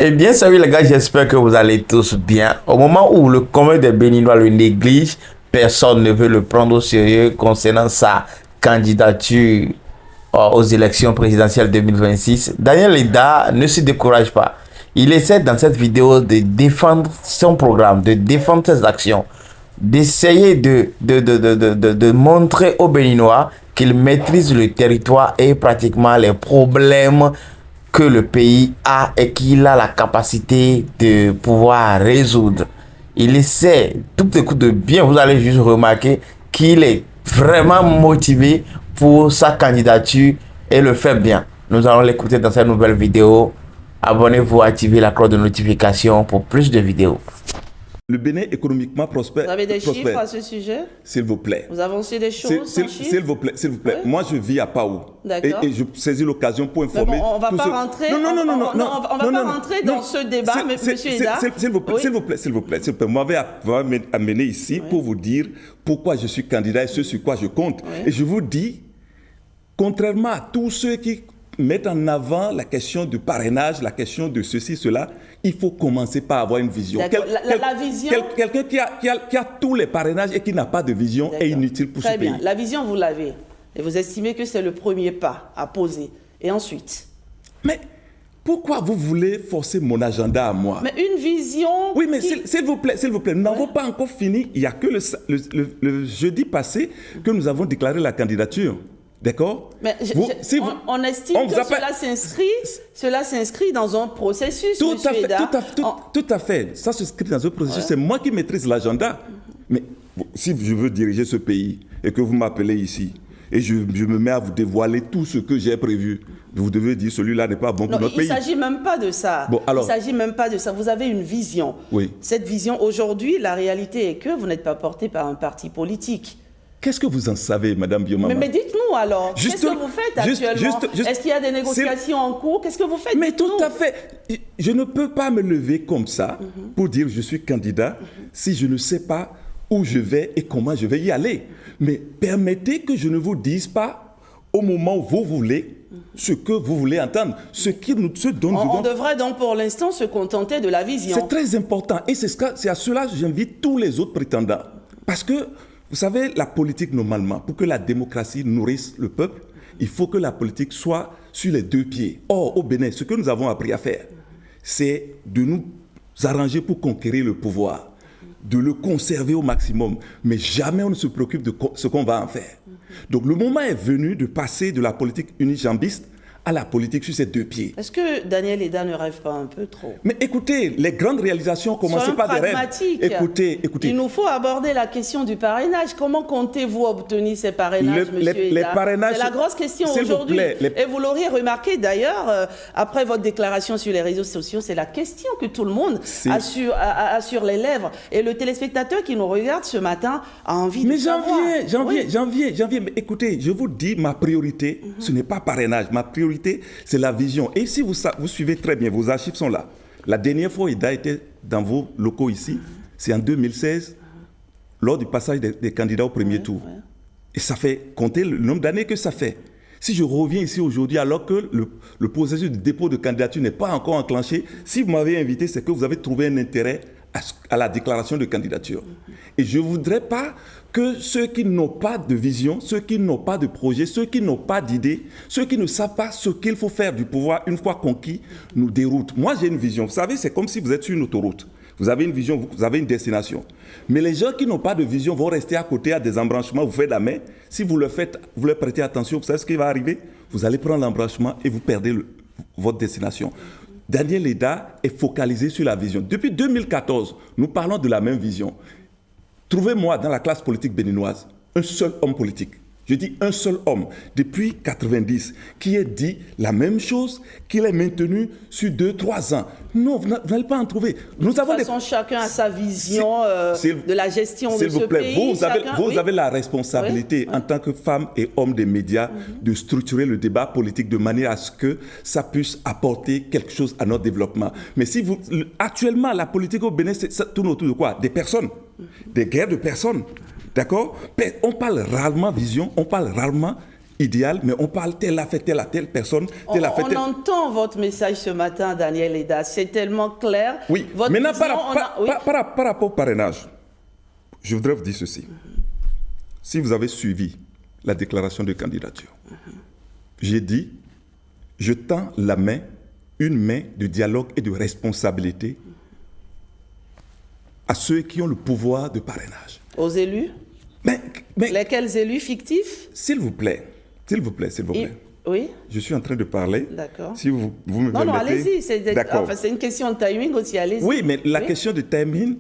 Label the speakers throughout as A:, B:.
A: Eh bien, salut les gars, j'espère que vous allez tous bien. Au moment où le commun des Béninois le néglige, personne ne veut le prendre au sérieux concernant sa candidature aux élections présidentielles 2026. Daniel Leda ne se décourage pas. Il essaie dans cette vidéo de défendre son programme, de défendre ses actions, d'essayer de montrer aux Béninois qu'il maîtrise le territoire et pratiquement les problèmes que le pays a et qu'il a la capacité de pouvoir résoudre. Il essaie, tout écoute de bien, vous allez juste remarquer qu'il est vraiment motivé pour sa candidature et le fait bien. Nous allons l'écouter dans cette nouvelle vidéo. Abonnez-vous, activez la cloche de notification pour plus de vidéos.
B: Le Bénin économiquement prospère.
C: Vous avez des chiffres à ce sujet?
B: S'il vous plaît.
C: Vous avancez des choses sans chiffres?
B: S'il vous plaît, s'il vous plaît.
C: Oui.
B: Moi, je vis à Pau.
C: D'accord.
B: Et je saisis l'occasion pour informer.
C: Bon, on va pas rentrer.
B: Non, non, non, non, non.
C: On va pas rentrer dans ce débat, Monsieur Eda.
B: S'il vous plaît,
C: Oui.
B: s'il vous plaît, s'il vous plaît. Vous m'avez amené ici pour vous dire pourquoi je suis candidat et ce sur quoi je compte.
C: Oui.
B: Et je vous dis, contrairement à tous ceux qui mettent en avant la question du parrainage, la question de ceci, cela, il faut commencer par avoir une vision.
C: La vision...
B: Quelqu'un qui a tous les parrainages et qui n'a pas de vision est inutile pour ce pays.
C: Très bien. La vision, vous l'avez. Et vous estimez que c'est le premier pas à poser. Et ensuite?
B: Mais pourquoi vous voulez forcer mon agenda à moi?
C: Mais une vision...
B: Oui, mais s'il vous plaît, nous n'avons pas encore fini. Il n'y a que le jeudi passé que nous avons déclaré la candidature. D'accord?
C: Mais on estime que cela s'inscrit dans un processus,
B: tout à fait. Ça s'inscrit dans un processus. Ouais. C'est moi qui maîtrise l'agenda. Mais si je veux diriger ce pays et que vous m'appelez ici et je me mets à vous dévoiler tout ce que j'ai prévu, vous devez dire celui-là n'est pas bon pour notre pays.
C: Il ne s'agit même pas de ça.
B: Bon, alors,
C: il ne s'agit même pas de ça. Vous avez une vision.
B: Oui.
C: Cette vision, aujourd'hui, la réalité est que vous n'êtes pas porté par un parti politique.
B: Qu'est-ce que vous en savez, Madame Biomama?
C: Mais dites-nous alors, qu'est-ce que vous faites actuellement? Est-ce qu'il y a des négociations en cours? Qu'est-ce que vous faites?
B: Mais tout à fait. Je ne peux pas me lever comme ça pour dire je suis candidat si je ne sais pas où je vais et comment je vais y aller. Mais permettez que je ne vous dise pas au moment où vous voulez ce que vous voulez entendre, ce dont
C: on devrait donc pour l'instant se contenter de la vision.
B: C'est très important et c'est à cela que j'invite tous les autres prétendants. Parce que vous savez, la politique, normalement, pour que la démocratie nourrisse le peuple, il faut que la politique soit sur les deux pieds. Or, au Bénin, ce que nous avons appris à faire, c'est de nous arranger pour conquérir le pouvoir, de le conserver au maximum, mais jamais on ne se préoccupe de ce qu'on va en faire. Donc, le moment est venu de passer de la politique unijambiste à la politique sur ses deux pieds.
C: Est-ce que Daniel Leda ne rêve pas un peu trop?
B: Mais écoutez, les grandes réalisations commencent par des rêves. Écoutez.
C: Il nous faut aborder la question du parrainage. Comment comptez-vous obtenir ces parrainages, monsieur Eda?
B: C'est
C: la grosse question aujourd'hui. Et vous l'auriez remarqué d'ailleurs, après votre déclaration sur les réseaux sociaux, c'est la question que tout le monde a sur les lèvres. Et le téléspectateur qui nous regarde ce matin a envie de savoir.
B: Mais janvier. Mais écoutez, je vous dis, ma priorité, ce n'est pas parrainage. Ma priorité, c'est la vision. Et si vous suivez très bien, vos archives sont là. La dernière fois, Eda était dans vos locaux ici, c'est en 2016, lors du passage des candidats au premier tour. Et ça fait compter le nombre d'années que ça fait. Si je reviens ici aujourd'hui, alors que le processus de dépôt de candidature n'est pas encore enclenché, si vous m'avez invité, c'est que vous avez trouvé un intérêt à la déclaration de candidature. Et je ne voudrais pas que ceux qui n'ont pas de vision, ceux qui n'ont pas de projet, ceux qui n'ont pas d'idée, ceux qui ne savent pas ce qu'il faut faire du pouvoir une fois conquis, nous déroutent. Moi, j'ai une vision. Vous savez, c'est comme si vous êtes sur une autoroute. Vous avez une vision, vous avez une destination. Mais les gens qui n'ont pas de vision vont rester à côté à des embranchements, vous faites la main. Si vous le faites, vous leur prêtez attention, vous savez ce qui va arriver? Vous allez prendre l'embranchement et vous perdez votre destination. Daniel Leda est focalisé sur la vision. Depuis 2014, nous parlons de la même vision. Trouvez-moi dans la classe politique béninoise un seul homme politique. Je dis un seul homme, depuis 90, qui ait dit la même chose, qu'il ait maintenu sur 2-3 ans. Non, vous n'allez pas en trouver.
C: De toute façon, chacun a sa vision de la gestion de ce pays.
B: Vous avez la responsabilité en tant que femme et homme des médias de structurer le débat politique de manière à ce que ça puisse apporter quelque chose à notre développement. Mais si actuellement, la politique au Bénin, ça tourne autour de quoi? Des personnes, des guerres de personnes. D'accord? On parle rarement vision, on parle rarement idéal, mais on parle telle a fait telle à telle personne, telle a fait telle...
C: On entend votre message ce matin, Daniel Eda, c'est tellement clair.
B: Oui,
C: votre
B: maintenant
C: vision,
B: par rapport au parrainage, je voudrais vous dire ceci. Si vous avez suivi la déclaration de candidature, j'ai dit, je tends la main, une main de dialogue et de responsabilité à ceux qui ont le pouvoir de parrainage.
C: Aux élus?
B: Mais
C: lesquels élus fictifs?
B: S'il vous plaît.
C: Oui.
B: Je suis en train de parler.
C: D'accord.
B: Si vous me permettez.
C: Non, allez-y. C'est une question de timing aussi, allez-y.
B: Oui, mais la question de timing,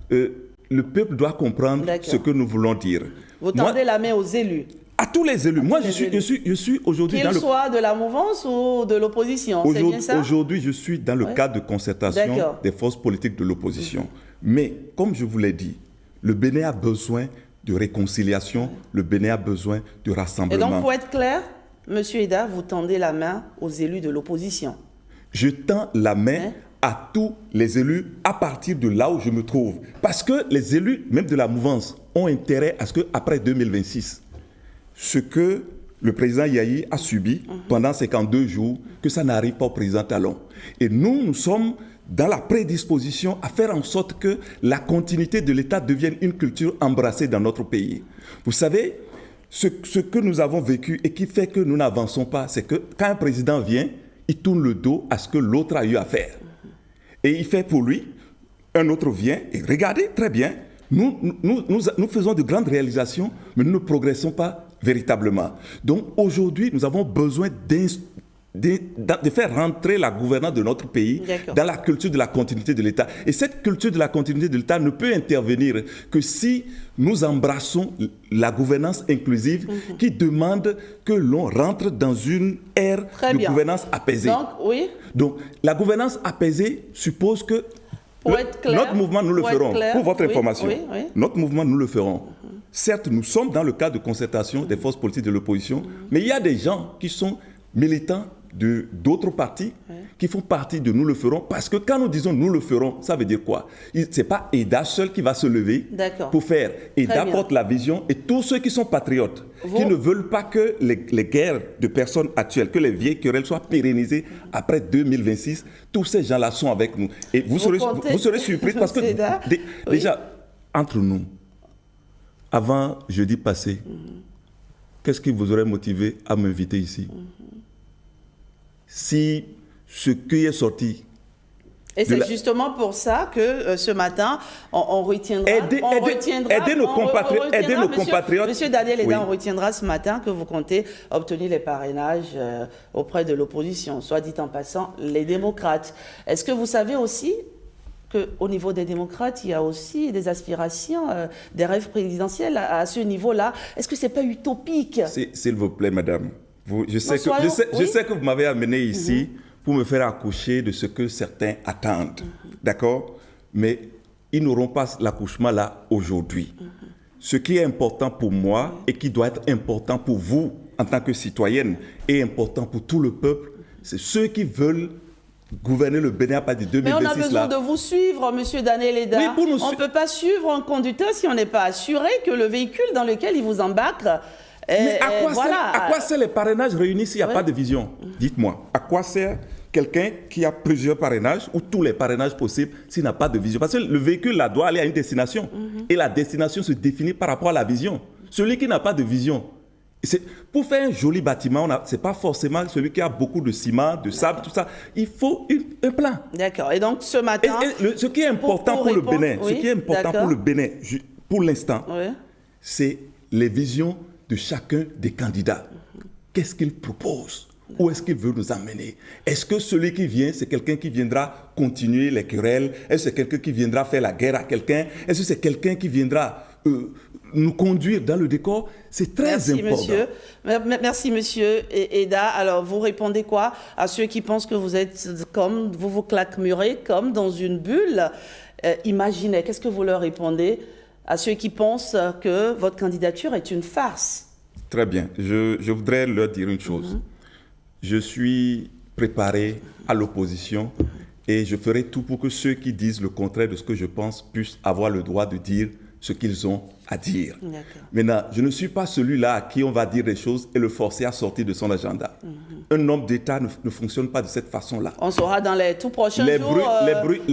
B: le peuple doit comprendre ce que nous voulons dire.
C: Vous tendez la main aux élus?
B: À tous les élus. Moi, je suis aujourd'hui dans le...
C: Qu'ils soient de la mouvance ou de l'opposition, c'est bien ça?
B: Aujourd'hui, je suis dans le cadre de concertation des forces politiques de l'opposition. Mais, comme je vous l'ai dit, le Bénin a besoin de réconciliation, le Bénin a besoin de rassemblement.
C: Et donc, pour être clair, M. Eda, vous tendez la main aux élus de l'opposition? Je
B: tends la main à tous les élus à partir de là où je me trouve. Parce que les élus, même de la mouvance, ont intérêt à ce qu'après 2026, ce que le président Yahi a subi pendant 52 jours, que ça n'arrive pas au président Talon. Et nous sommes dans la prédisposition à faire en sorte que la continuité de l'État devienne une culture embrassée dans notre pays. Vous savez, ce que nous avons vécu et qui fait que nous n'avançons pas, c'est que quand un président vient, il tourne le dos à ce que l'autre a eu à faire. Et il fait pour lui, un autre vient, et regardez, très bien, nous faisons de grandes réalisations, mais nous ne progressons pas véritablement. Donc aujourd'hui, nous avons besoin de faire rentrer la gouvernance de notre pays dans la culture de la continuité de l'État. Et cette culture de la continuité de l'État ne peut intervenir que si nous embrassons la gouvernance inclusive qui demande que l'on rentre dans une ère de gouvernance apaisée. Donc, la gouvernance apaisée suppose que notre mouvement, nous le ferons. Pour votre information, notre mouvement, nous le ferons. Certes, nous sommes dans le cadre de concertation des forces politiques de l'opposition, mais il y a des gens qui sont militants d'autres partis qui font partie de nous le ferons, parce que quand nous disons nous le ferons, ça veut dire quoi? Ce n'est pas EDA seul qui va se lever pour faire. EDA porte la vision, et tous ceux qui sont patriotes, qui ne veulent pas que les guerres de personnes actuelles, que les vieilles querelles soient pérennisées après 2026, tous ces gens-là sont avec nous. Et vous serez surpris parce que déjà, entre nous, avant jeudi passé, qu'est-ce qui vous aurait motivé à m'inviter ici? Si ce qui est sorti...
C: Et c'est justement pour ça que ce matin, on retiendra...
B: Aider nos compatriotes.
C: Monsieur Daniel Eda, on retiendra ce matin que vous comptez obtenir les parrainages auprès de l'opposition, soit dit en passant, les démocrates. Est-ce que vous savez aussi qu'au niveau des démocrates, il y a aussi des aspirations, des rêves présidentiels à ce niveau-là? Est-ce que ce n'est pas utopique?
B: S'il vous plaît, madame. Je sais que vous m'avez amené ici pour me faire accoucher de ce que certains attendent. D'accord? Mais ils n'auront pas l'accouchement là aujourd'hui. Ce qui est important pour moi et qui doit être important pour vous en tant que citoyenne et important pour tout le peuple, c'est ceux qui veulent gouverner le Bénin à partir de 2026.
C: Mais on a besoin de vous suivre, monsieur Daniel Eda. On ne peut pas suivre un conducteur si on n'est pas assuré que le véhicule dans lequel il vous embarque...
B: Mais à quoi sert les parrainages réunis s'il n'y a pas de vision? Dites-moi, à quoi sert quelqu'un qui a plusieurs parrainages ou tous les parrainages possibles s'il n'a pas de vision? Parce que le véhicule là doit aller à une destination. Et la destination se définit par rapport à la vision. Celui qui n'a pas de vision, pour faire un joli bâtiment, ce n'est pas forcément celui qui a beaucoup de ciment, de sable, tout ça. Il faut un plan.
C: D'accord. Et donc ce matin...
B: ce qui est important pour le Bénin, pour l'instant, c'est les visions de chacun des candidats. Qu'est-ce qu'il propose? Où est-ce qu'il veut nous amener? Est-ce que celui qui vient, c'est quelqu'un qui viendra continuer les querelles? Est-ce que c'est quelqu'un qui viendra faire la guerre à quelqu'un? Est-ce que c'est quelqu'un qui viendra nous conduire dans le décor? C'est très important.
C: Merci, monsieur Eda. Alors, vous répondez quoi à ceux qui pensent que vous êtes comme, vous vous claquemurez comme dans une bulle? Imaginez, qu'est-ce que vous leur répondez à ceux qui pensent que votre candidature est une farce?
B: Très bien. Je voudrais leur dire une chose. Je suis préparé à l'opposition et je ferai tout pour que ceux qui disent le contraire de ce que je pense puissent avoir le droit de dire ce qu'ils ont à dire. Maintenant, je ne suis pas celui-là à qui on va dire des choses et le forcer à sortir de son agenda. Un homme d'État ne fonctionne pas de cette façon-là.
C: On saura dans les tout prochains jours,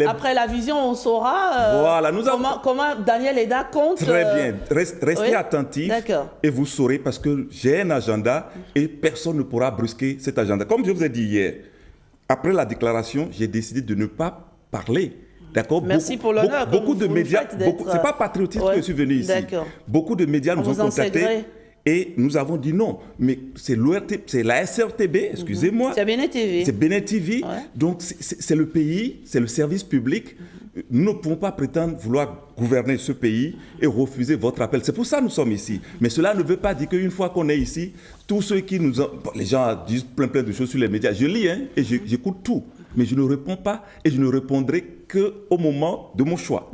C: après la vision, on saura
B: voilà,
C: comment Daniel Eda compte.
B: Très bien. Restez attentifs et vous saurez parce que j'ai un agenda et personne ne pourra brusquer cet agenda. Comme je vous ai dit hier, après la déclaration, j'ai décidé de ne pas parler. D'accord.
C: Merci pour l'honneur.
B: Beaucoup de médias, c'est pas patriotique que je suis venu ici. Beaucoup de médias nous ont contactés et nous avons dit non. Mais c'est la SRTB, excusez-moi.
C: C'est Bénin TV.
B: C'est Bénin TV. Donc c'est le pays, c'est le service public. Nous ne pouvons pas prétendre vouloir gouverner ce pays et refuser votre appel. C'est pour ça que nous sommes ici. Mais cela ne veut pas dire qu'une fois qu'on est ici, tous ceux qui nous ont... Bon, les gens disent plein de choses sur les médias. Je lis et j'écoute tout. Mais je ne réponds pas et je ne répondrai qu'au moment de mon choix.